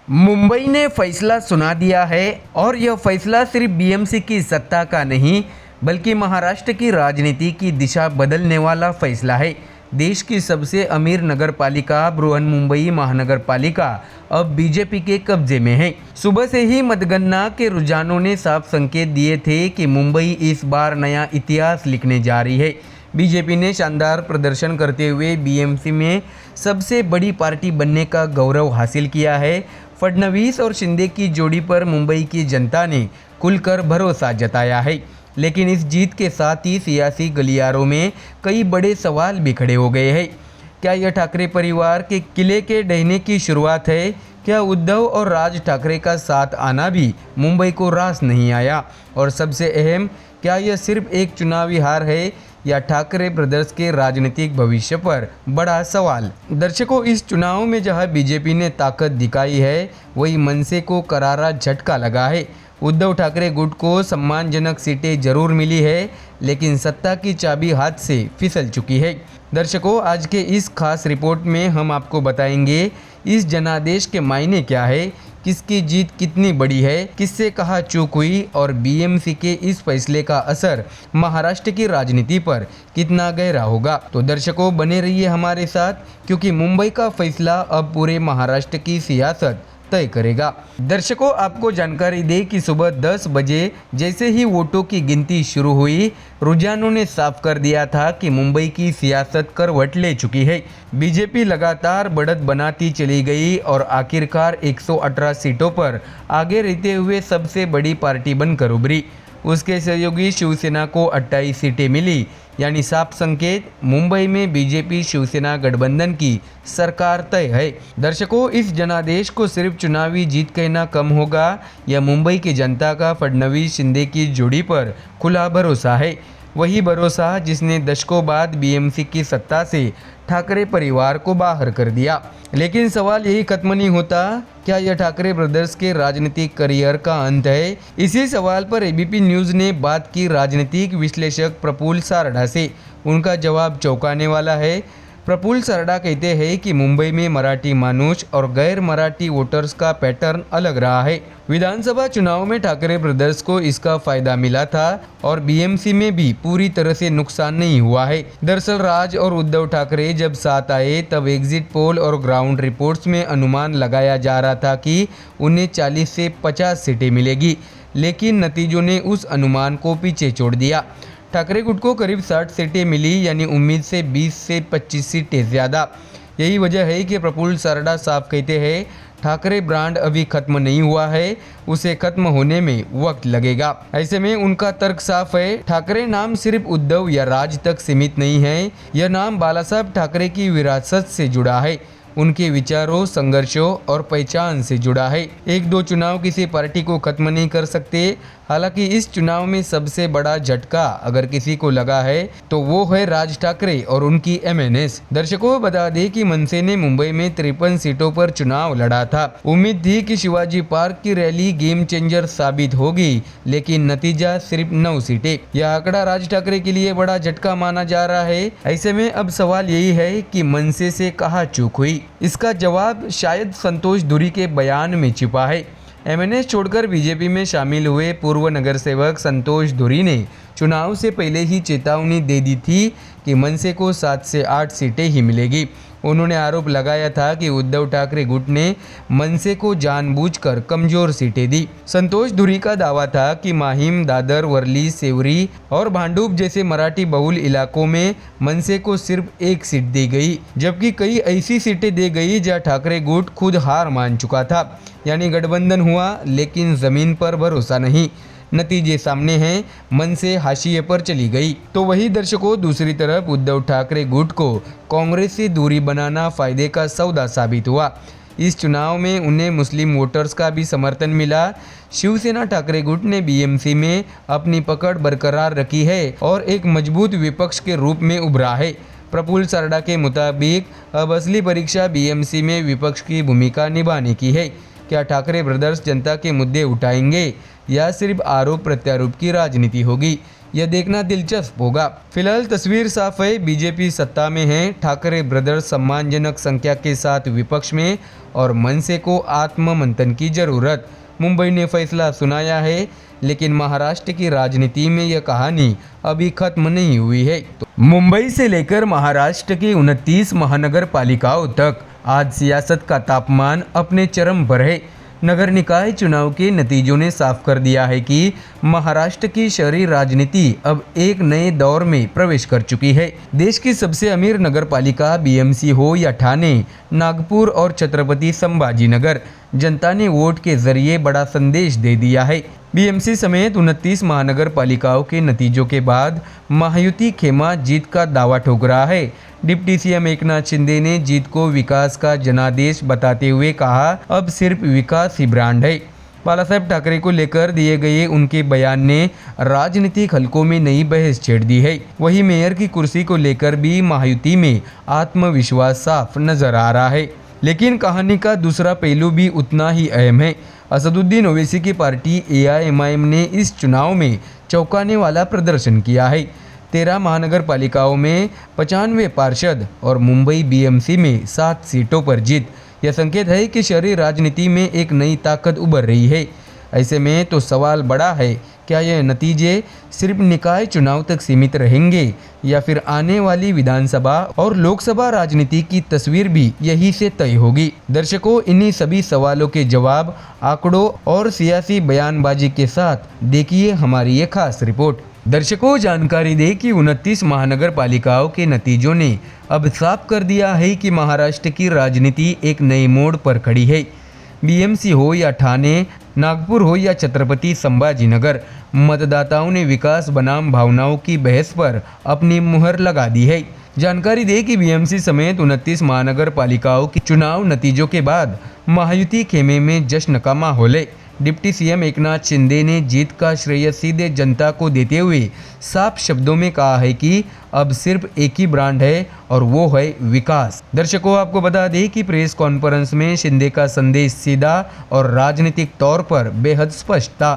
मुंबई ने फैसला सुना दिया है और यह फैसला सिर्फ बीएमसी की सत्ता का नहीं बल्कि महाराष्ट्र की राजनीति की दिशा बदलने वाला फैसला है। देश की सबसे अमीर नगरपालिका बृहन्मुंबई महानगर पालिका अब बीजेपी के कब्जे में है। सुबह से ही मतगणना के रुझानों ने साफ संकेत दिए थे कि मुंबई इस बार नया इतिहास लिखने जा रही है। बीजेपी ने शानदार प्रदर्शन करते हुए बीएमसी में सबसे बड़ी पार्टी बनने का गौरव हासिल किया है। फडणवीस और शिंदे की जोड़ी पर मुंबई की जनता ने खुलकर भरोसा जताया है, लेकिन इस जीत के साथ ही सियासी गलियारों में कई बड़े सवाल भी खड़े हो गए हैं। क्या यह ठाकरे परिवार के किले के ढहने की शुरुआत है? क्या उद्धव और राज ठाकरे का साथ आना भी मुंबई को रास नहीं आया? और सबसे अहम, क्या यह सिर्फ एक चुनावी हार है या ठाकरे ब्रदर्स के राजनीतिक भविष्य पर बड़ा सवाल? दर्शकों, इस चुनाव में जहां बीजेपी ने ताकत दिखाई है, वही मनसे को करारा झटका लगा है। उद्धव ठाकरे गुट को सम्मानजनक सीटें जरूर मिली है, लेकिन सत्ता की चाबी हाथ से फिसल चुकी है। दर्शकों, आज के इस खास रिपोर्ट में हम आपको बताएंगे इस जनादेश के मायने क्या है, किसकी जीत कितनी बड़ी है, किससे कहाँ चूक हुई और बीएमसी के इस फैसले का असर महाराष्ट्र की राजनीति पर कितना गहरा होगा। तो दर्शकों, बने रहिए हमारे साथ, क्योंकि मुंबई का फैसला अब पूरे महाराष्ट्र की सियासत तय करेगा। दर्शकों, आपको जानकारी दे कि सुबह 10 बजे जैसे ही वोटों की गिनती शुरू हुई, रुझानों ने साफ कर दिया था कि मुंबई की सियासत करवट ले चुकी है। बीजेपी लगातार बढ़त बनाती चली गई और आखिरकार 118 सीटों पर आगे रहते हुए सबसे बड़ी पार्टी बनकर उभरी। उसके सहयोगी शिवसेना को 28 सीटें मिली, यानी साफ संकेत, मुंबई में बीजेपी शिवसेना गठबंधन की सरकार तय है। दर्शकों, इस जनादेश को सिर्फ चुनावी जीत कहना कम होगा या मुंबई की जनता का फडणवीस शिंदे की जोड़ी पर खुला भरोसा है। वही भरोसा जिसने दशकों बाद बीएमसी की सत्ता से ठाकरे परिवार को बाहर कर दिया। लेकिन सवाल यही खत्म नहीं होता, क्या यह ठाकरे ब्रदर्स के राजनीतिक करियर का अंत है? इसी सवाल पर एबीपी न्यूज़ ने बात की राजनीतिक विश्लेषक प्रफुल्ल सारडा से। उनका जवाब चौंकाने वाला है। प्रफुल्ल सारडा कहते हैं कि मुंबई में मराठी मानुष और गैर मराठी वोटर्स का पैटर्न अलग रहा है। विधानसभा चुनाव में ठाकरे ब्रदर्स को इसका फायदा मिला था और बीएमसी में भी पूरी तरह से नुकसान नहीं हुआ है। दरअसल राज और उद्धव ठाकरे जब साथ आए, तब एग्जिट पोल और ग्राउंड रिपोर्ट्स में अनुमान लगाया जा रहा था कि उन्हें 40 से 50 सीटें मिलेगी, लेकिन नतीजों ने उस अनुमान को पीछे छोड़ दिया। ठाकरे गुट को करीब 60 सीटें मिली, यानी उम्मीद से 20 से 25 सीटें ज़्यादा। यही वजह है कि प्रफुल्ल सारडा साफ कहते हैं, ठाकरे ब्रांड अभी खत्म नहीं हुआ है, उसे खत्म होने में वक्त लगेगा। ऐसे में उनका तर्क साफ है, ठाकरे नाम सिर्फ उद्धव या राज तक सीमित नहीं है, यह नाम बालासाहब ठाकरे की विरासत से जुड़ा है, उनके विचारों, संघर्षों और पहचान से जुड़ा है। एक दो चुनाव किसी पार्टी को खत्म नहीं कर सकते। हालांकि इस चुनाव में सबसे बड़ा झटका अगर किसी को लगा है तो वो है राज ठाकरे और उनकी एमएनएस। दर्शकों, बता दें कि मनसे ने मुंबई में 53 सीटों पर चुनाव लड़ा था। उम्मीद थी कि शिवाजी पार्क की रैली गेम चेंजर साबित होगी, लेकिन नतीजा सिर्फ 9 सीटें। यह आंकड़ा राज ठाकरे के लिए बड़ा झटका माना जा रहा है। ऐसे में अब सवाल यही है कि मनसे से कहाँ चूक हुई? इसका जवाब शायद संतोष धुरी के बयान में छिपा है। एमएनएस छोड़कर बीजेपी में शामिल हुए पूर्व नगर सेवक संतोष धुरी ने चुनाव से पहले ही चेतावनी दे दी थी कि मनसे को 7 से 8 सीटें ही मिलेगी। उन्होंने आरोप लगाया था कि उद्धव ठाकरे गुट ने मनसे को जानबूझकर कमजोर सीटें दी। संतोष धुरी का दावा था कि माहिम, दादर, वर्ली, सेवरी और भांडुप जैसे मराठी बहुल इलाकों में मनसे को सिर्फ 1 सीट दी गई, जबकि कई ऐसी सीटें दी गई जहां ठाकरे गुट खुद हार मान चुका था। यानी गठबंधन हुआ, लेकिन जमीन पर भरोसा नहीं। नतीजे सामने हैं, मनसे हाशिए पर चली गई। तो वही दर्शकों, दूसरी तरफ उद्धव ठाकरे गुट को कांग्रेस से दूरी बनाना फायदे का सौदा साबित हुआ। इस चुनाव में उन्हें मुस्लिम वोटर्स का भी समर्थन मिला। शिवसेना ठाकरे गुट ने बीएमसी में अपनी पकड़ बरकरार रखी है और एक मजबूत विपक्ष के रूप में उभरा है। प्रफुल्ल सारडा के मुताबिक अब असली परीक्षा बीएमसी में विपक्ष की भूमिका निभाने की है। क्या ठाकरे ब्रदर्स जनता के मुद्दे उठाएंगे या सिर्फ आरोप प्रत्यारोप की राजनीति होगी? यह देखना दिलचस्प होगा। फिलहाल तस्वीर साफ है, बीजेपी सत्ता में है, ठाकरे ब्रदर्स सम्मानजनक संख्या के साथ विपक्ष में और मनसे को आत्म मंथन की जरूरत। मुंबई ने फैसला सुनाया है, लेकिन महाराष्ट्र की राजनीति में यह कहानी अभी खत्म नहीं हुई है। तो मुंबई से लेकर महाराष्ट्र की 29 महानगर पालिकाओं तक आज सियासत का तापमान अपने चरम पर है। नगर निकाय चुनाव के नतीजों ने साफ कर दिया है कि महाराष्ट्र की शहरी राजनीति अब एक नए दौर में प्रवेश कर चुकी है। देश की सबसे अमीर नगर पालिका बीएमसी हो या ठाणे, नागपुर और छत्रपति संभाजी नगर, जनता ने वोट के जरिए बड़ा संदेश दे दिया है। बीएमसी समेत 29 महानगर पालिकाओं के नतीजों के बाद महायुति खेमा जीत का दावा ठोक रहा है। डिप्टी सीएम एकनाथ शिंदे ने जीत को विकास का जनादेश बताते हुए कहा, अब सिर्फ विकास ही ब्रांड है। बाला साहेब ठाकरे को लेकर दिए गए उनके बयान ने राजनीतिक हलकों में नई बहस छेड़ दी है। वहीं मेयर की कुर्सी को लेकर भी महायुति में आत्मविश्वास साफ नजर आ रहा है। लेकिन कहानी का दूसरा पहलू भी उतना ही अहम है। असदुद्दीन ओवैसी की पार्टी AIMIM ने इस चुनाव में चौंकाने वाला प्रदर्शन किया है। 13 महानगर पालिकाओं में 95 पार्षद और मुंबई बीएमसी में 7 सीटों पर जीत। यह संकेत है कि शहरी राजनीति में एक नई ताकत उभर रही है। ऐसे में तो सवाल बड़ा है, क्या यह नतीजे सिर्फ निकाय चुनाव तक सीमित रहेंगे या फिर आने वाली विधानसभा और लोकसभा राजनीति की तस्वीर भी यही से तय होगी। दर्शकों, इन्हीं सभी सवालों के जवाब आंकड़ों और सियासी बयानबाजी के साथ देखिए हमारी ये खास रिपोर्ट। दर्शकों, जानकारी दें कि 29 महानगर पालिकाओं के नतीजों ने अब साफ कर दिया है कि महाराष्ट्र की राजनीति एक नए मोड़ पर खड़ी है। बीएमसी हो या ठाणे, नागपुर हो या छत्रपति संभाजी नगर, मतदाताओं ने विकास बनाम भावनाओं की बहस पर अपनी मुहर लगा दी है। जानकारी दें कि बीएमसी समेत 29 महानगर पालिकाओं के चुनाव नतीजों के बाद महायुति खेमे में जश्न का माहौल है। डिप्टी सीएम एकनाथ शिंदे ने जीत का श्रेय सीधे जनता को देते हुए साफ शब्दों में कहा है कि अब सिर्फ एक ही ब्रांड है और वो है विकास। दर्शकों, आपको बता दें कि प्रेस कॉन्फ्रेंस में शिंदे का संदेश सीधा और राजनीतिक तौर पर बेहद स्पष्ट था।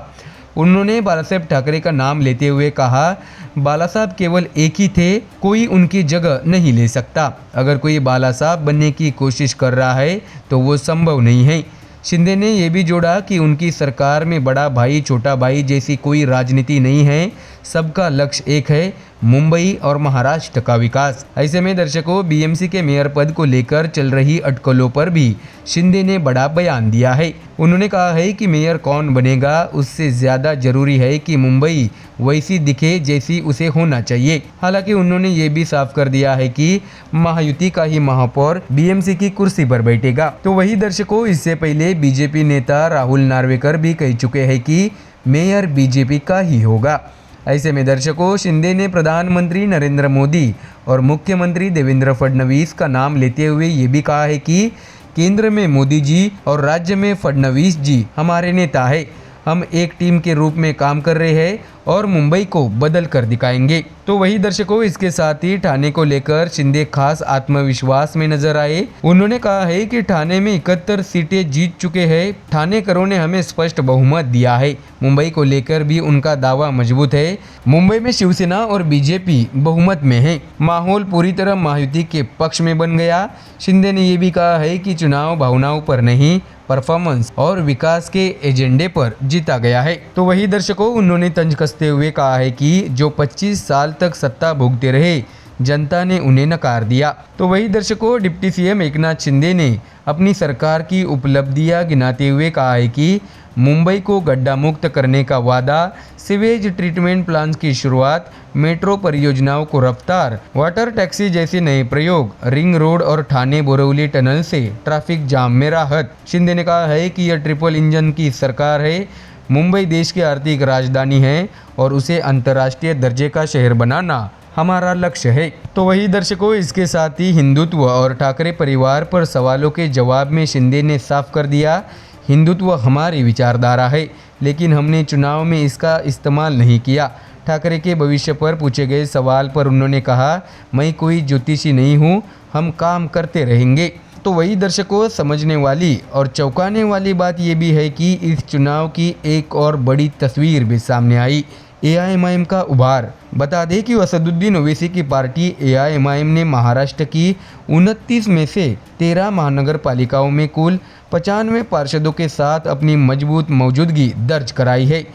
उन्होंने बाला साहेब ठाकरे का नाम लेते हुए कहा, बाला साहब केवल एक ही थे, कोई उनकी जगह नहीं ले सकता। अगर कोई बाला साहब बनने की कोशिश कर रहा है तो वो संभव नहीं है। शिंदे ने यह भी जोड़ा कि उनकी सरकार में बड़ा भाई छोटा भाई जैसी कोई राजनीति नहीं है, सबका लक्ष्य एक है, मुंबई और महाराष्ट्र का विकास। ऐसे में दर्शकों, बीएमसी के मेयर पद को लेकर चल रही अटकलों पर भी शिंदे ने बड़ा बयान दिया है। उन्होंने कहा है कि मेयर कौन बनेगा उससे ज़्यादा जरूरी है कि मुंबई वैसी दिखे जैसी उसे होना चाहिए। हालांकि उन्होंने ये भी साफ कर दिया है कि महायुति का ही महापौर बीएमसी की कुर्सी पर बैठेगा। तो वही दर्शकों, इससे पहले बीजेपी नेता राहुल नार्वेकर भी कह चुके हैं कि मेयर बीजेपी का ही होगा। ऐसे में दर्शकों, शिंदे ने प्रधानमंत्री नरेंद्र मोदी और मुख्यमंत्री देवेंद्र फडणवीस का नाम लेते हुए ये भी कहा है कि केंद्र में मोदी जी और राज्य में फडणवीस जी हमारे नेता है। हम एक टीम के रूप में काम कर रहे हैं और मुंबई को बदल कर दिखाएंगे। तो वही दर्शकों, इसके साथ ही ठाणे को लेकर शिंदे खास आत्मविश्वास में नजर आए। उन्होंने कहा है कि ठाणे में 71 सीटें जीत चुके हैं। ठाणेकरों ने हमें स्पष्ट बहुमत दिया है। मुंबई को लेकर भी उनका दावा मजबूत है। मुंबई में शिवसेना और बीजेपी बहुमत में है। माहौल पूरी तरह महायुति के पक्ष में बन गया। शिंदे ने यह भी कहा है कि चुनाव भावनाओं पर नहीं, परफॉर्मेंस और विकास के एजेंडे पर जीता गया है। तो वही दर्शकों, उन्होंने तंज कसते हुए कहा है कि जो 25 साल तक सत्ता भोगते रहे, जनता ने उन्हें नकार दिया। तो वही दर्शकों, डिप्टी सीएम एकनाथ शिंदे ने अपनी सरकार की उपलब्धियां गिनाते हुए कहा है कि मुंबई को गड्ढा मुक्त करने का वादा, सीवेज ट्रीटमेंट प्लांट की शुरुआत, मेट्रो परियोजनाओं को रफ्तार, वाटर टैक्सी जैसे नए प्रयोग, रिंग रोड और ठाणे बोरिवली टनल से ट्रैफिक जाम में राहत। शिंदे ने कहा है कि यह ट्रिपल इंजन की सरकार है। मुंबई देश की आर्थिक राजधानी है और उसे अंतर्राष्ट्रीय दर्जे का शहर बनाना हमारा लक्ष्य है। तो वही दर्शकों, इसके साथ ही हिंदुत्व और ठाकरे परिवार पर सवालों के जवाब में शिंदे ने साफ कर दिया, हिंदुत्व हमारी विचारधारा है, लेकिन हमने चुनाव में इसका इस्तेमाल नहीं किया। ठाकरे के भविष्य पर पूछे गए सवाल पर उन्होंने कहा, मैं कोई ज्योतिषी नहीं हूँ, हम काम करते रहेंगे। तो वही दर्शकों, समझने वाली और चौंकाने वाली बात ये भी है कि इस चुनाव की एक और बड़ी तस्वीर भी सामने आई। एआईएमआईएम का उभार। बता दें कि असदुद्दीन ओवैसी की पार्टी एआईएमआईएम ने महाराष्ट्र की 29 में से 13 महानगर पालिकाओं में कुल 95 पार्षदों के साथ अपनी मजबूत मौजूदगी दर्ज कराई है।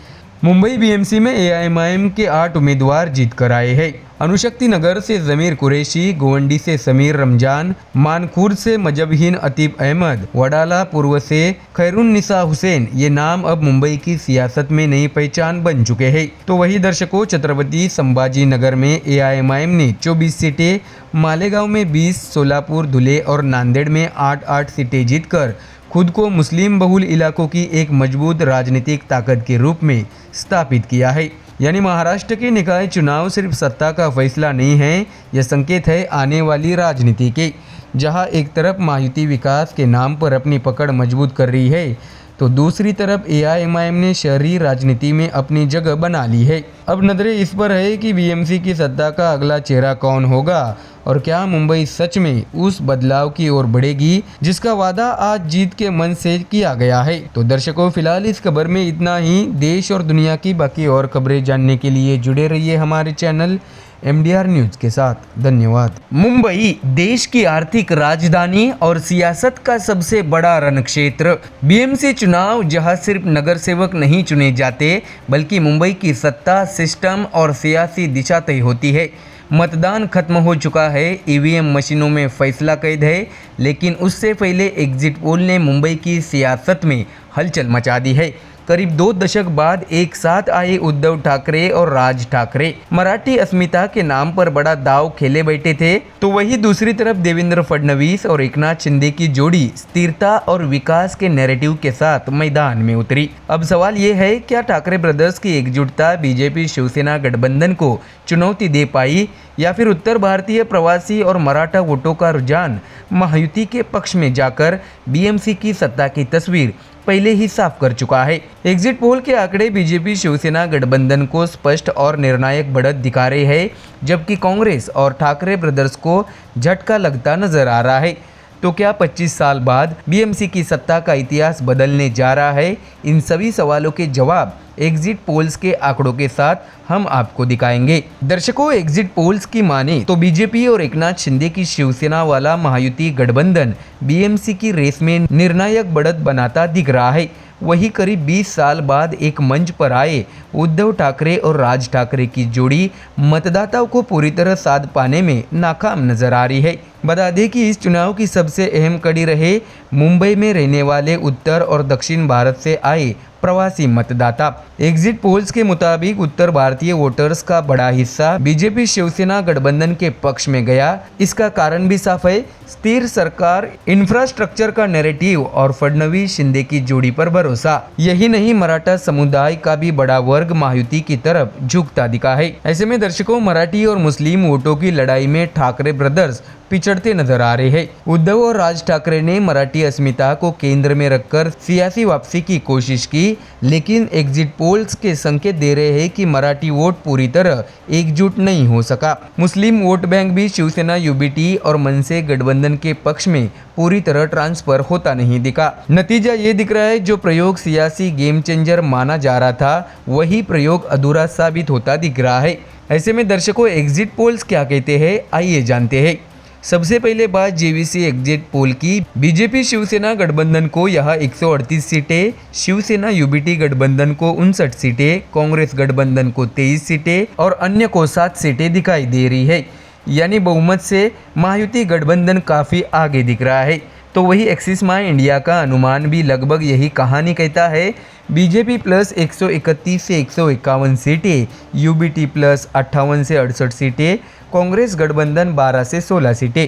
मुंबई बीएमसी में एआईएमआईएम के 8 उम्मीदवार जीत कर आए हैं। अनुशक्ति नगर से जमीर कुरैशी, गोवंडी से समीर रमजान, मानखुर्द से मजहबहीन अतीब अहमद, वडाला पूर्व से खैरुन्निसा हुसैन ये नाम अब मुंबई की सियासत में नई पहचान बन चुके हैं। तो वही दर्शकों, छत्रपति संभाजी नगर में एआईएमआईएम ने 24 सीटें, मालेगांव में 20, सोलापुर, धुले और नांदेड़ में 8-8 सीटें जीतकर खुद को मुस्लिम बहुल इलाकों की एक मजबूत राजनीतिक ताकत के रूप में स्थापित किया है। यानी महाराष्ट्र के निकाय चुनाव सिर्फ सत्ता का फैसला नहीं है, यह संकेत है आने वाली राजनीति के, जहां एक तरफ महायुति विकास के नाम पर अपनी पकड़ मजबूत कर रही है, तो दूसरी तरफ एआईएमआईएम ने शहरी राजनीति में अपनी जगह बना ली है। अब नजरें इस पर है कि बीएमसी की सत्ता का अगला चेहरा कौन होगा और क्या मुंबई सच में उस बदलाव की ओर बढ़ेगी जिसका वादा आज जीत के मन से किया गया है। तो दर्शकों, फिलहाल इस खबर में इतना ही। देश और दुनिया की बाकी और खबरें जानने के लिए जुड़े रहिए हमारे चैनल MDR न्यूज के साथ। धन्यवाद। मुंबई देश की आर्थिक राजधानी और सियासत का सबसे बड़ा रण क्षेत्र। बीएमसी चुनाव जहां सिर्फ नगर सेवक नहीं चुने जाते, बल्कि मुंबई की सत्ता, सिस्टम और सियासी दिशा तय होती है। मतदान खत्म हो चुका है, ईवीएम मशीनों में फैसला कैद है, लेकिन उससे पहले एग्जिट पोल ने मुंबई की सियासत में हलचल मचा दी है। करीब 2 दशक बाद एक साथ आए उद्धव ठाकरे और राज ठाकरे मराठी अस्मिता के नाम पर बड़ा दाव खेले बैठे थे, तो वही दूसरी तरफ देवेंद्र फडणवीस और एकनाथ शिंदे की जोड़ी स्थिरता और विकास के नैरेटिव के साथ मैदान में उतरी। अब सवाल ये है, क्या ठाकरे ब्रदर्स की एकजुटता बीजेपी शिवसेना गठबंधन को चुनौती दे पाई, या फिर उत्तर भारतीय प्रवासी और मराठा वोटों का रुझान महायुति के पक्ष में जाकर बीएमसी की सत्ता की तस्वीर पहले ही साफ कर चुका है। एग्जिट पोल के आंकड़े बीजेपी शिवसेना गठबंधन को स्पष्ट और निर्णायक बढ़त दिखा रहे हैं, जबकि कांग्रेस और ठाकरे ब्रदर्स को झटका लगता नजर आ रहा है। तो क्या 25 साल बाद बीएमसी की सत्ता का इतिहास बदलने जा रहा है? इन सभी सवालों के जवाब एग्जिट पोल्स के आंकड़ों के साथ हम आपको दिखाएंगे। दर्शकों, एग्जिट पोल्स की माने तो बीजेपी और एकनाथ शिंदे की शिवसेना वाला महायुति गठबंधन बीएमसी की रेस में निर्णायक बढ़त बनाता दिख रहा है। वही करीब 20 साल बाद एक मंच पर आए उद्धव ठाकरे और राज ठाकरे की जोड़ी मतदाताओं को पूरी तरह साध पाने में नाकाम नजर आ रही है। बता दें कि इस चुनाव की सबसे अहम कड़ी रहे मुंबई में रहने वाले उत्तर और दक्षिण भारत से आए प्रवासी मतदाता। एग्जिट पोल्स के मुताबिक उत्तर भारतीय वोटर्स का बड़ा हिस्सा बीजेपी शिवसेना गठबंधन के पक्ष में गया। इसका कारण भी साफ है, स्थिर सरकार, इंफ्रास्ट्रक्चर का नैरेटिव और फडणवीस शिंदे की जोड़ी पर भरोसा। यही नहीं, मराठा समुदाय का भी बड़ा वर्ग महायुति की तरफ झुकता दिखा है। ऐसे में दर्शकों, मराठी और मुस्लिम वोटों की लड़ाई में ठाकरे ब्रदर्स पिछड़ते नजर आ रहे हैं। उद्धव और राज ठाकरे ने मराठी अस्मिता को केंद्र में रखकर सियासी वापसी की कोशिश की, लेकिन एग्जिट पोल्स के संकेत दे रहे हैं कि मराठी वोट पूरी तरह एकजुट नहीं हो सका। मुस्लिम वोट बैंक भी शिवसेना, यूबीटी और मनसे गठबंधन के पक्ष में पूरी तरह ट्रांसफर होता नहीं दिखा। नतीजा ये दिख रहा है, जो प्रयोग सियासी गेम चेंजर माना जा रहा था, वही प्रयोग अधूरा साबित होता दिख रहा है। ऐसे में दर्शकों, एग्जिट पोल्स क्या कहते हैं, आइए जानते हैं। सबसे पहले बात जेवीसी एग्जिट पोल की। बीजेपी शिवसेना गठबंधन को यहाँ 138 सीटें, शिवसेना यूबीटी गठबंधन को 59 सीटें, कांग्रेस गठबंधन को 23 सीटें और अन्य को 7 सीटें दिखाई दे रही है। यानी बहुमत से महायुति गठबंधन काफ़ी आगे दिख रहा है। तो वही एक्सिस माई इंडिया का अनुमान भी लगभग यही कहानी कहता है। बीजेपी प्लस 131 से 151 सीटें, यूबीटी प्लस 58 से 68 सीटें, कांग्रेस गठबंधन 12 से 16 सीटें।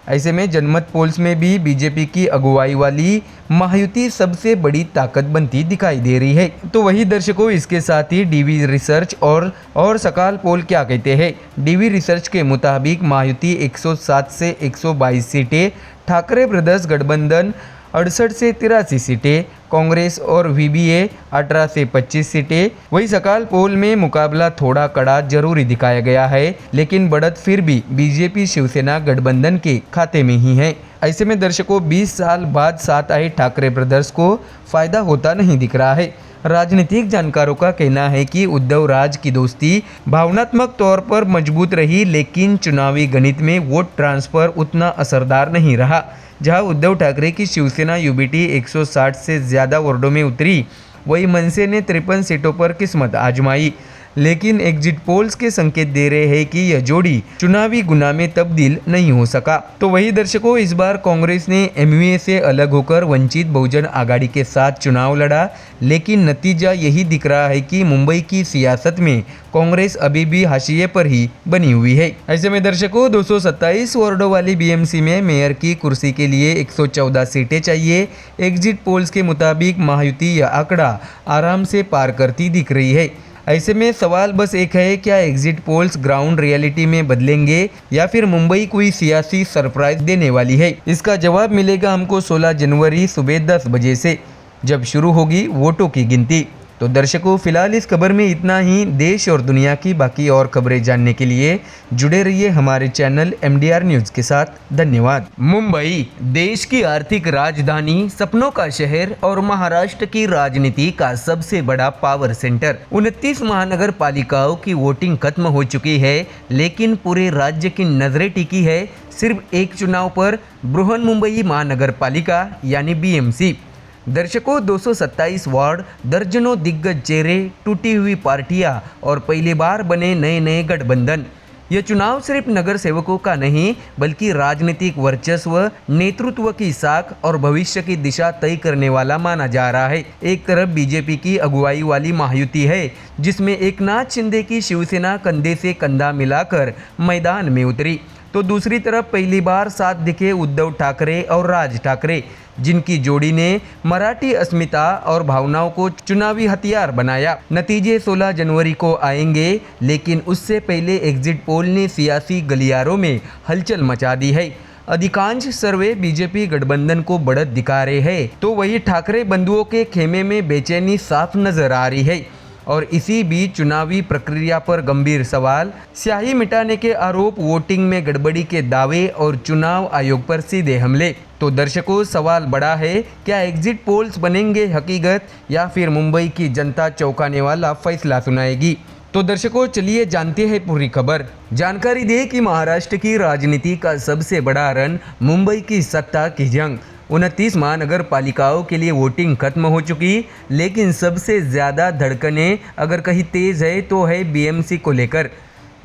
ऐसे में जनमत पोल्स में भी बीजेपी की अगुवाई वाली महायुति सबसे बड़ी ताकत बनती दिखाई दे रही है। तो वही दर्शकों, इसके साथ ही डीवी रिसर्च और सकाल पोल क्या कहते हैं। डीवी रिसर्च के मुताबिक महायुति 107 से 122 सीटें, ठाकरे ब्रदर्स गठबंधन 68 से 83 सीटें, कांग्रेस और वीबीए 18 से 25 सीटें। वही सकाल पोल में मुकाबला थोड़ा कड़ा जरूरी दिखाया गया है, लेकिन बढ़त फिर भी बीजेपी शिवसेना गठबंधन के खाते में ही है। ऐसे में दर्शकों, 20 साल बाद साथ आए ठाकरे ब्रदर्स को फायदा होता नहीं दिख रहा है। राजनीतिक जानकारों का कहना है कि उद्धव राज की दोस्ती भावनात्मक तौर पर मजबूत रही, लेकिन चुनावी गणित में वोट ट्रांसफर उतना असरदार नहीं रहा। जहां उद्धव ठाकरे की शिवसेना यूबीटी 160 से ज़्यादा वार्डों में उतरी, वहीं मनसे ने 53 सीटों पर किस्मत आजमाई। लेकिन एग्जिट पोल्स के संकेत दे रहे हैं कि यह जोड़ी चुनावी गुना में तब्दील नहीं हो सका। तो वही दर्शकों, इस बार कांग्रेस ने एमवीए से अलग होकर वंचित बहुजन आघाड़ी के साथ चुनाव लड़ा, लेकिन नतीजा यही दिख रहा है कि मुंबई की सियासत में कांग्रेस अभी भी हाशिए पर ही बनी हुई है। ऐसे में दर्शकों, 227 वार्डों वाली बीएमसी में मेयर की कुर्सी के लिए 114 सीटें चाहिए। एग्जिट पोल्स के मुताबिक महायुति यह आंकड़ा आराम से पार करती दिख रही है। ऐसे में सवाल बस एक है, क्या एग्जिट पोल्स ग्राउंड रियलिटी में बदलेंगे या फिर मुंबई कोई सियासी सरप्राइज देने वाली है? इसका जवाब मिलेगा हमको 16 जनवरी सुबह 10 बजे से, जब शुरू होगी वोटों की गिनती। तो दर्शकों, फिलहाल इस खबर में इतना ही। देश और दुनिया की बाकी और खबरें जानने के लिए जुड़े रहिए हमारे चैनल MDR न्यूज़ के साथ। धन्यवाद। मुंबई देश की आर्थिक राजधानी, सपनों का शहर और महाराष्ट्र की राजनीति का सबसे बड़ा पावर सेंटर। 29 महानगर पालिकाओं की वोटिंग खत्म हो चुकी है, लेकिन पूरे राज्य की नजरें टिकी है सिर्फ एक चुनाव पर, बृहन्मुंबई महानगर पालिका यानी BMC। दर्शकों, 227 वार्ड, दर्जनों दिग्गज चेहरे, टूटी हुई पार्टियां और पहली बार बने नए नए गठबंधन। यह चुनाव सिर्फ नगर सेवकों का नहीं, बल्कि राजनीतिक वर्चस्व, नेतृत्व की साख और भविष्य की दिशा तय करने वाला माना जा रहा है। एक तरफ बीजेपी की अगुवाई वाली महायुति है, जिसमें एकनाथ शिंदे की शिवसेना कंधे से कंधा मिलाकर मैदान में उतरी, तो दूसरी तरफ पहली बार साथ दिखे उद्धव ठाकरे और राज ठाकरे, जिनकी जोड़ी ने मराठी अस्मिता और भावनाओं को चुनावी हथियार बनाया। नतीजे 16 जनवरी को आएंगे, लेकिन उससे पहले एग्जिट पोल ने सियासी गलियारों में हलचल मचा दी है। अधिकांश सर्वे बीजेपी गठबंधन को बढ़त दिखा रहे हैं, तो वही ठाकरे बंधुओं के खेमे में बेचैनी साफ नजर आ रही है। और इसी बीच चुनावी प्रक्रिया पर गंभीर सवाल, स्याही मिटाने के आरोप, वोटिंग में गड़बड़ी के दावे और चुनाव आयोग पर सीधे हमले। तो दर्शकों, सवाल बड़ा है, क्या एग्जिट पोल्स बनेंगे हकीकत या फिर मुंबई की जनता चौंकाने वाला फैसला सुनाएगी? तो दर्शकों, चलिए जानते हैं पूरी खबर। जानकारी दे कि महाराष्ट्र की राजनीति का सबसे बड़ा रन मुंबई की सत्ता की जंग। 29 महानगर पालिकाओं के लिए वोटिंग खत्म हो चुकी, लेकिन सबसे ज़्यादा धड़कनें अगर कहीं तेज़ है तो है BMC को लेकर।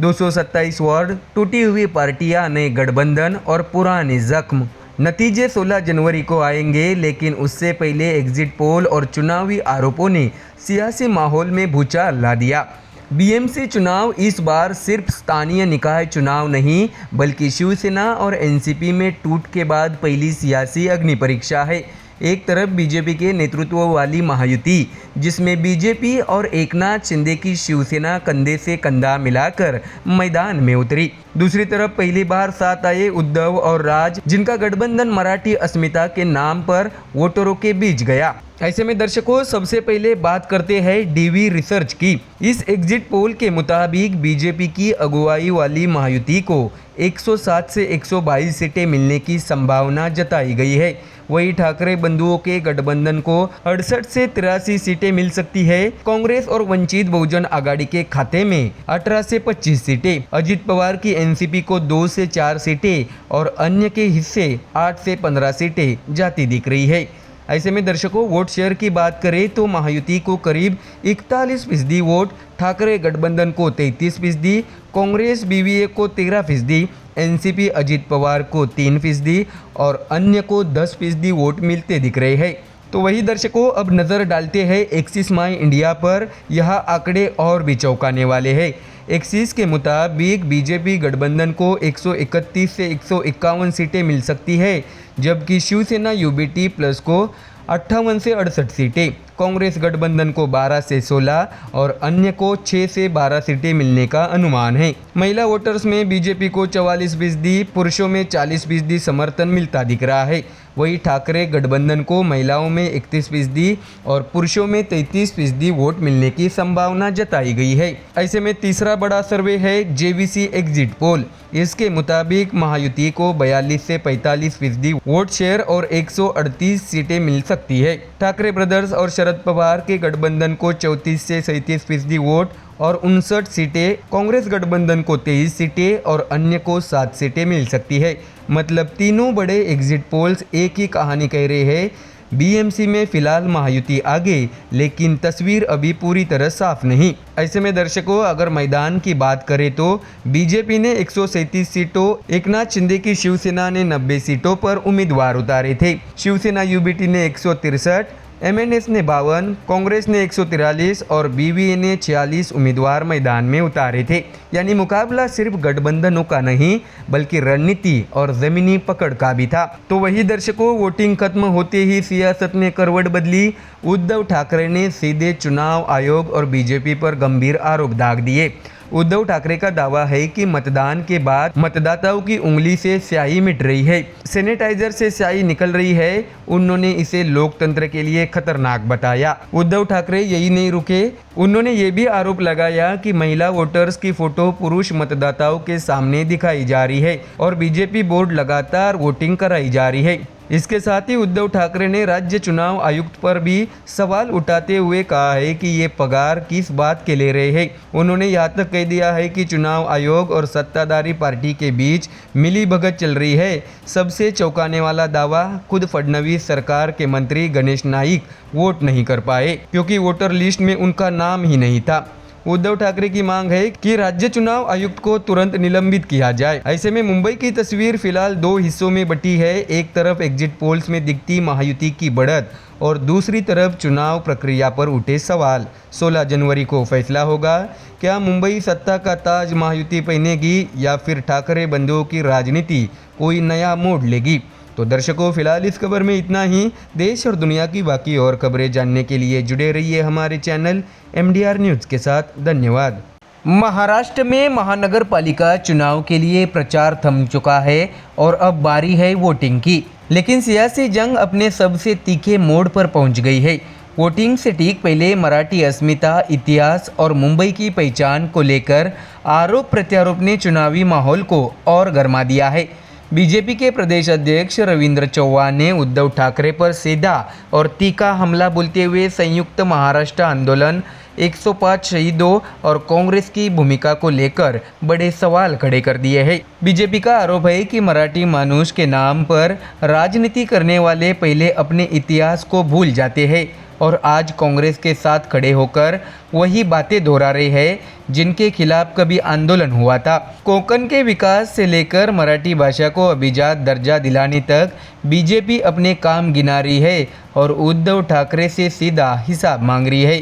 227 वार्ड, टूटी हुई पार्टियां, नए गठबंधन और पुराने जख्म। नतीजे 16 जनवरी को आएंगे, लेकिन उससे पहले एग्जिट पोल और चुनावी आरोपों ने सियासी माहौल में भूचाल ला दिया। BMC चुनाव इस बार सिर्फ स्थानीय निकाय चुनाव नहीं, बल्कि शिवसेना और NCP में टूट के बाद पहली सियासी अग्नि परीक्षा है। एक तरफ बीजेपी के नेतृत्व वाली महायुति, जिसमें बीजेपी और एकनाथ शिंदे की शिवसेना कंधे से कंधा मिलाकर मैदान में उतरी। दूसरी तरफ पहली बार साथ आए उद्धव और राज, जिनका गठबंधन मराठी अस्मिता के नाम पर वोटरों के बीच गया। ऐसे में दर्शकों, सबसे पहले बात करते हैं DV रिसर्च की। इस एग्जिट पोल के मुताबिक बीजेपी की अगुवाई वाली महायुति को 107 से 122 सीटें मिलने की संभावना जताई गई है। वही ठाकरे बंधुओं के गठबंधन को 68 से 83 सीटें मिल सकती है। कांग्रेस और वंचित बहुजन आघाड़ी के खाते में 18 से 25 सीटें, अजित पवार की NCP को 2 से 4 सीटें और अन्य के हिस्से 8 से 15 सीटें जाती दिख रही है। ऐसे में दर्शकों, वोट शेयर की बात करें तो महायुति को करीब 41% वोट, ठाकरे गठबंधन को 33%, कांग्रेस BVA को 13%, NCP अजित पवार को 3% और अन्य को 10% वोट मिलते दिख रहे हैं। तो वही दर्शकों, अब नज़र डालते हैं एक्सिस माई इंडिया पर। यहाँ आंकड़े और भी चौंकाने वाले हैं। एक्सिस के मुताबिक बीजेपी गठबंधन को 131 से 151 सीटें मिल सकती है, जबकि शिवसेना UBT प्लस को 58 से 68 सीटें, कांग्रेस गठबंधन को 12 से 16 और अन्य को 6 से 12 सीटें मिलने का अनुमान है। महिला वोटर्स में बीजेपी को 44%, पुरुषों में 40% समर्थन मिलता दिख रहा है। वही ठाकरे गठबंधन को महिलाओं में 31% और पुरुषों में 33% वोट मिलने की संभावना जताई गई है। ऐसे में तीसरा बड़ा सर्वे है JVC एग्जिट पोल। इसके मुताबिक महायुति को 42 से 45% वोट शेयर और 138 सीटें मिल सकती है। ठाकरे ब्रदर्स और शरद पवार के गठबंधन को 34 से 37% वोट और 59 सीटें, कांग्रेस गठबंधन को 23 सीटें और अन्य को 7 सीटें मिल सकती है। मतलब तीनों बड़े एग्जिट पोल्स एक ही कहानी कह रहे हैं। बीएमसी में फिलहाल महायुति आगे, लेकिन तस्वीर अभी पूरी तरह साफ नहीं। ऐसे में दर्शकों, अगर मैदान की बात करें तो बीजेपी ने 137 सीटों, एकनाथ शिंदे की शिवसेना ने 90 सीटों पर उम्मीदवार उतारे थे। शिवसेना यूबीटी ने 163, एमएनएस ने 52, कांग्रेस ने 143 और बीवीए ने 46 उम्मीदवार मैदान में उतारे थे। यानी मुकाबला सिर्फ गठबंधनों का नहीं बल्कि रणनीति और जमीनी पकड़ का भी था। तो वही दर्शकों, वोटिंग खत्म होते ही सियासत ने करवट बदली। उद्धव ठाकरे ने सीधे चुनाव आयोग और बीजेपी पर गंभीर आरोप दाग दिए। उद्धव ठाकरे का दावा है कि मतदान के बाद मतदाताओं की उंगली से स्याही मिट रही है, सैनिटाइजर से स्याही निकल रही है। उन्होंने इसे लोकतंत्र के लिए खतरनाक बताया। उद्धव ठाकरे यही नहीं रुके, उन्होंने ये भी आरोप लगाया कि महिला वोटर्स की फोटो पुरुष मतदाताओं के सामने दिखाई जा रही है और बीजेपी बोर्ड लगातार वोटिंग कराई जा रही है। इसके साथ ही उद्धव ठाकरे ने राज्य चुनाव आयुक्त पर भी सवाल उठाते हुए कहा है कि ये पगार किस बात के ले रहे हैं। उन्होंने यहाँ तक कह दिया है कि चुनाव आयोग और सत्ताधारी पार्टी के बीच मिलीभगत चल रही है। सबसे चौंकाने वाला दावा, खुद फडणवीस सरकार के मंत्री गणेश नाइक वोट नहीं कर पाए क्योंकि वोटर लिस्ट में उनका नाम ही नहीं था। उद्धव ठाकरे की मांग है कि राज्य चुनाव आयुक्त को तुरंत निलंबित किया जाए। ऐसे में मुंबई की तस्वीर फिलहाल दो हिस्सों में बटी है। एक तरफ एग्जिट पोल्स में दिखती महायुति की बढ़त और दूसरी तरफ चुनाव प्रक्रिया पर उठे सवाल। 16 जनवरी को फैसला होगा, क्या मुंबई सत्ता का ताज महायुति पहनेगी या फिर ठाकरे बंधुओं की राजनीति कोई नया मोड़ लेगी। तो दर्शकों, फिलहाल इस खबर में इतना ही। देश और दुनिया की बाकी और खबरें जानने के लिए जुड़े रहिए हमारे चैनल MDR न्यूज़ के साथ। धन्यवाद। महाराष्ट्र में महानगर पालिका चुनाव के लिए प्रचार थम चुका है और अब बारी है वोटिंग की। लेकिन सियासी जंग अपने सबसे तीखे मोड़ पर पहुंच गई है। वोटिंग से ठीक पहले मराठी अस्मिता, इतिहास और मुंबई की पहचान को लेकर आरोप प्रत्यारोप ने चुनावी माहौल को और गर्मा दिया है। बीजेपी के प्रदेश अध्यक्ष रविंद्र चौहान ने उद्धव ठाकरे पर सीधा और तीखा हमला बोलते हुए संयुक्त महाराष्ट्र आंदोलन, 105 शहीदों और कांग्रेस की भूमिका को लेकर बड़े सवाल खड़े कर दिए हैं। बीजेपी का आरोप है कि मराठी मानुष के नाम पर राजनीति करने वाले पहले अपने इतिहास को भूल जाते हैं और आज कांग्रेस के साथ खड़े होकर वही बातें दोहरा रहे हैं जिनके खिलाफ कभी आंदोलन हुआ था। कोंकण के विकास से लेकर मराठी भाषा को अभिजात दर्जा दिलाने तक बीजेपी अपने काम गिना रही है और उद्धव ठाकरे से सीधा हिसाब मांग रही है।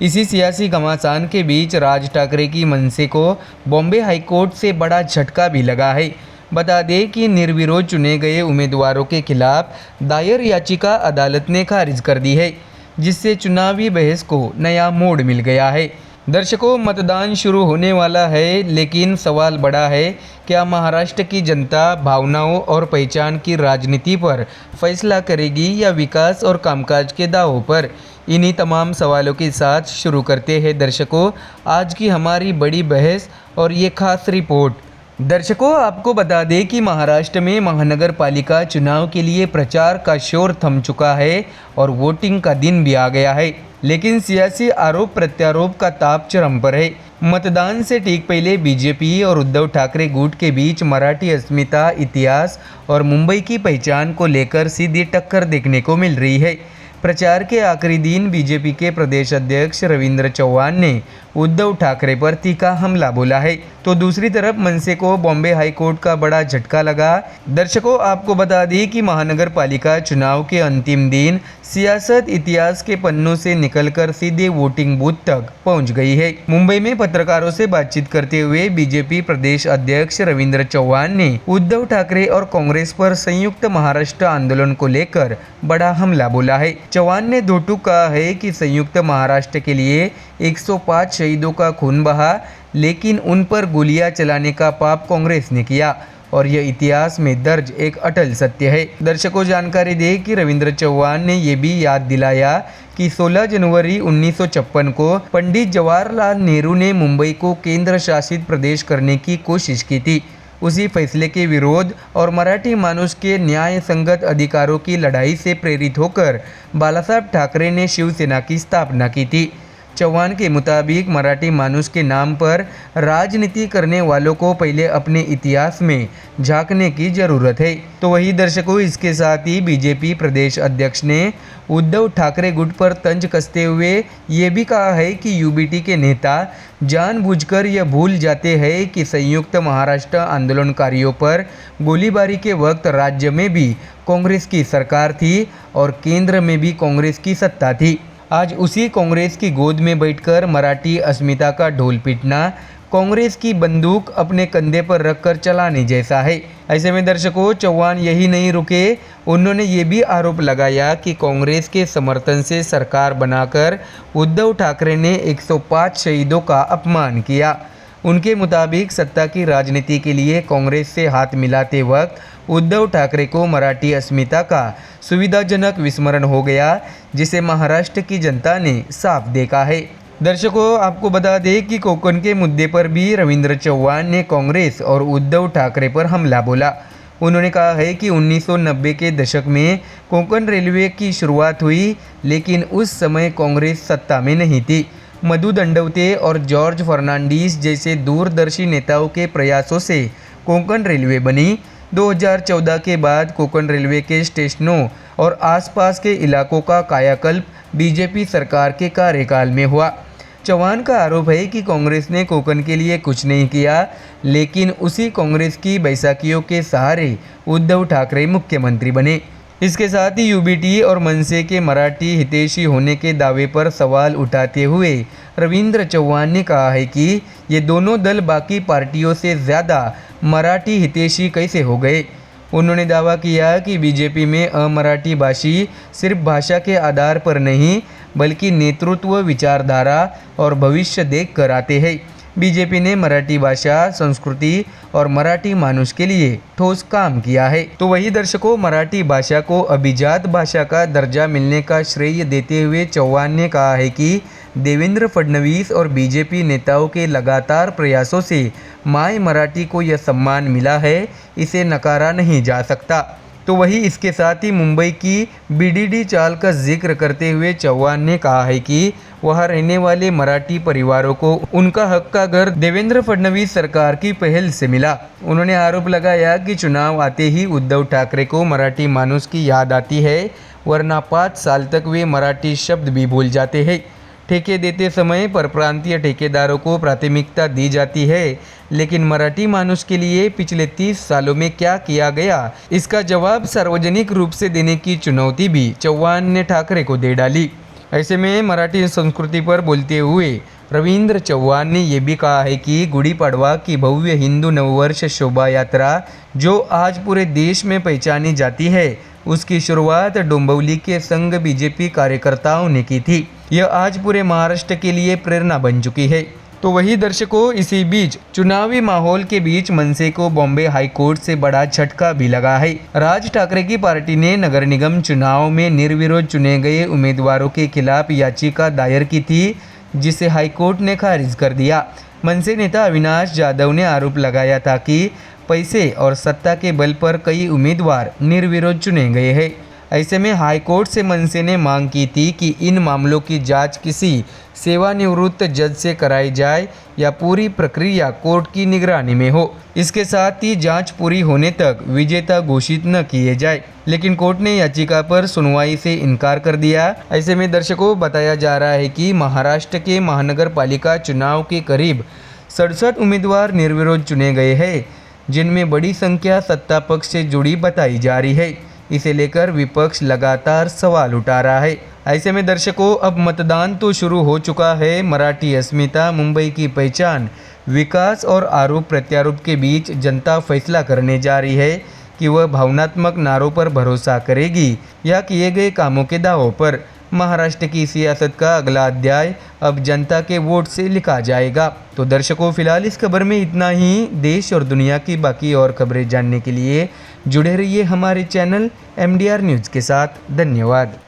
इसी सियासी घमासान के बीच राज ठाकरे की मनसे को बॉम्बे हाईकोर्ट से बड़ा झटका भी लगा है। बता दें कि निर्विरोध चुने गए उम्मीदवारों के खिलाफ दायर याचिका अदालत ने खारिज कर दी है, जिससे चुनावी बहस को नया मोड़ मिल गया है। दर्शकों, मतदान शुरू होने वाला है, लेकिन सवाल बड़ा है, क्या महाराष्ट्र की जनता भावनाओं और पहचान की राजनीति पर फैसला करेगी या विकास और कामकाज के दावों पर। इन्हीं तमाम सवालों के साथ शुरू करते हैं दर्शकों आज की हमारी बड़ी बहस और ये खास रिपोर्ट। दर्शकों, आपको बता दें कि महाराष्ट्र में महानगर पालिका चुनाव के लिए प्रचार का शोर थम चुका है और वोटिंग का दिन भी आ गया है, लेकिन सियासी आरोप प्रत्यारोप का ताप चरम पर है। मतदान से ठीक पहले बीजेपी और उद्धव ठाकरे गुट के बीच मराठी अस्मिता, इतिहास और मुंबई की पहचान को लेकर सीधी टक्कर देखने को मिल रही है। प्रचार के आखिरी दिन बीजेपी के प्रदेश अध्यक्ष रविंद्र चौहान ने उद्धव ठाकरे पर तीखा हमला बोला है, तो दूसरी तरफ मनसे को बॉम्बे हाईकोर्ट का बड़ा झटका लगा। दर्शकों, आपको बता दी कि महानगर पालिका चुनाव के अंतिम दिन सियासत इतिहास के पन्नों से निकलकर सीधे वोटिंग बूथ तक पहुंच गई है। मुंबई में पत्रकारों से बातचीत करते हुए बीजेपी प्रदेश अध्यक्ष रविंद्र चौहान ने उद्धव ठाकरे और कांग्रेस पर संयुक्त महाराष्ट्र आंदोलन को लेकर बड़ा हमला बोला है। चौहान ने दो टूक कहा है कि संयुक्त महाराष्ट्र के लिए 105 शहीदों का खून बहा, लेकिन उन पर गोलियां चलाने का पाप कांग्रेस ने किया और यह इतिहास में दर्ज एक अटल सत्य है। दर्शकों, जानकारी दे कि रविंद्र चौहान ने यह भी याद दिलाया कि 16 जनवरी 1956 को पंडित जवाहरलाल नेहरू ने मुंबई को केंद्र शासित प्रदेश करने की कोशिश की थी। उसी फैसले के विरोध और मराठी मानुष के न्याय संगत अधिकारों की लड़ाई से प्रेरित होकर बालासाहेब ठाकरे ने शिवसेना की स्थापना की थी। चौहान के मुताबिक मराठी मानुष के नाम पर राजनीति करने वालों को पहले अपने इतिहास में झांकने की जरूरत है। तो वही दर्शकों, इसके साथ ही बीजेपी प्रदेश अध्यक्ष ने उद्धव ठाकरे गुट पर तंज कसते हुए ये भी कहा है कि यूबीटी के नेता जानबूझकर यह भूल जाते हैं कि संयुक्त महाराष्ट्र आंदोलनकारियों पर गोलीबारी के वक्त राज्य में भी कांग्रेस की सरकार थी और केंद्र में भी कांग्रेस की सत्ता थी। आज उसी कांग्रेस की गोद में बैठकर मराठी अस्मिता का ढोल पीटना कांग्रेस की बंदूक अपने कंधे पर रखकर चलाने जैसा है। ऐसे में दर्शकों, चौहान यही नहीं रुके, उन्होंने ये भी आरोप लगाया कि कांग्रेस के समर्थन से सरकार बनाकर उद्धव ठाकरे ने 105 शहीदों का अपमान किया। उनके मुताबिक सत्ता की राजनीति के लिए कांग्रेस से हाथ मिलाते वक्त उद्धव ठाकरे को मराठी अस्मिता का सुविधाजनक विस्मरण हो गया, जिसे महाराष्ट्र की जनता ने साफ देखा है। दर्शकों, आपको बता दें कि कोकण के मुद्दे पर भी रविंद्र चौहान ने कांग्रेस और उद्धव ठाकरे पर हमला बोला। उन्होंने कहा है कि 1990 के दशक में कोंकण रेलवे की शुरुआत हुई, लेकिन उस समय कांग्रेस सत्ता में नहीं थी। मधु दंडवते और जॉर्ज फर्नांडीज जैसे दूरदर्शी नेताओं के प्रयासों से कोंकण रेलवे बनी। 2014 के बाद कोंकण रेलवे के स्टेशनों और आसपास के इलाकों का कायाकल्प बीजेपी सरकार के कार्यकाल में हुआ। चौहान का आरोप है कि कांग्रेस ने कोंकण के लिए कुछ नहीं किया, लेकिन उसी कांग्रेस की बैसाखियों के सहारे उद्धव ठाकरे मुख्यमंत्री बने। इसके साथ ही यूबीटी और मनसे के मराठी हितैषी होने के दावे पर सवाल उठाते हुए रविंद्र चौहान ने कहा है कि ये दोनों दल बाकी पार्टियों से ज़्यादा मराठी हितैषी कैसे हो गए। उन्होंने दावा किया कि बीजेपी में अमराठी भाषी सिर्फ भाषा के आधार पर नहीं, बल्कि नेतृत्व, विचारधारा और भविष्य देख कर आते हैं। बीजेपी ने मराठी भाषा, संस्कृति और मराठी मानुष के लिए ठोस काम किया है। तो वही दर्शकों, मराठी भाषा को अभिजात भाषा का दर्जा मिलने का श्रेय देते हुए चौहान ने कहा है कि देवेंद्र फडणवीस और बीजेपी नेताओं के लगातार प्रयासों से माय मराठी को यह सम्मान मिला है, इसे नकारा नहीं जा सकता। तो वही इसके साथ ही मुंबई की बीडीडी चाल का जिक्र करते हुए चौहान ने कहा है कि वहां रहने वाले मराठी परिवारों को उनका हक का घर देवेंद्र फडणवीस सरकार की पहल से मिला। उन्होंने आरोप लगाया कि चुनाव आते ही उद्धव ठाकरे को मराठी मानुष की याद आती है, वरना 5 साल तक वे मराठी शब्द भी भूल जाते हैं। ठेके देते समय परप्रांतीय ठेकेदारों को प्राथमिकता दी जाती है, लेकिन मराठी मानुष के लिए पिछले 30 सालों में क्या किया गया, इसका जवाब सार्वजनिक रूप से देने की चुनौती भी चौहान ने ठाकरे को दे डाली। ऐसे में मराठी संस्कृति पर बोलते हुए रविंद्र चौहान ने यह भी कहा है कि गुड़ी पड़वा की भव्य हिंदू नववर्ष शोभा यात्रा जो आज पूरे देश में पहचानी जाती है, उसकी शुरुआत डोंबिवली के संघ बीजेपी कार्यकर्ताओं ने की थी। यह आज पूरे महाराष्ट्र के लिए प्रेरणा बन चुकी है। तो वही दर्शकों, इसी बीच चुनावी माहौल के बीच मनसे को बॉम्बे हाई कोर्ट से बड़ा झटका भी लगा है। राज ठाकरे की पार्टी ने नगर निगम चुनाव में निर्विरोध चुने गए उम्मीदवारों के खिलाफ याचिका दायर की थी, जिसे हाई कोर्ट ने खारिज कर दिया। मनसे नेता अविनाश जाधव ने आरोप लगाया था कि पैसे और सत्ता के बल पर कई उम्मीदवार निर्विरोध चुने गए हैं। ऐसे में हाईकोर्ट से मनसे ने मांग की थी कि इन मामलों की जांच किसी सेवानिवृत्त जज से कराई जाए या पूरी प्रक्रिया कोर्ट की निगरानी में हो। इसके साथ ही जांच पूरी होने तक विजेता घोषित न किए जाए, लेकिन कोर्ट ने याचिका पर सुनवाई से इनकार कर दिया। ऐसे में दर्शकों, बताया जा रहा है कि महाराष्ट्र के महानगर पालिका चुनाव के करीब 67 उम्मीदवार निर्विरोध चुने गए हैं, जिनमें बड़ी संख्या सत्ता पक्ष से जुड़ी बताई जा रही है। इसे लेकर विपक्ष लगातार सवाल उठा रहा है। ऐसे में दर्शकों, अब मतदान तो शुरू हो चुका है। मराठी अस्मिता, मुंबई की पहचान, विकास और आरोप प्रत्यारोप के बीच जनता फैसला करने जा रही है कि वह भावनात्मक नारों पर भरोसा करेगी या किए गए कामों के दावों पर। महाराष्ट्र की सियासत का अगला अध्याय अब जनता के वोट से लिखा जाएगा। तो दर्शकों, फिलहाल इस खबर में इतना ही। देश और दुनिया की बाकी और खबरें जानने के लिए जुड़े रहिए हमारे चैनल MDR न्यूज़ के साथ। धन्यवाद।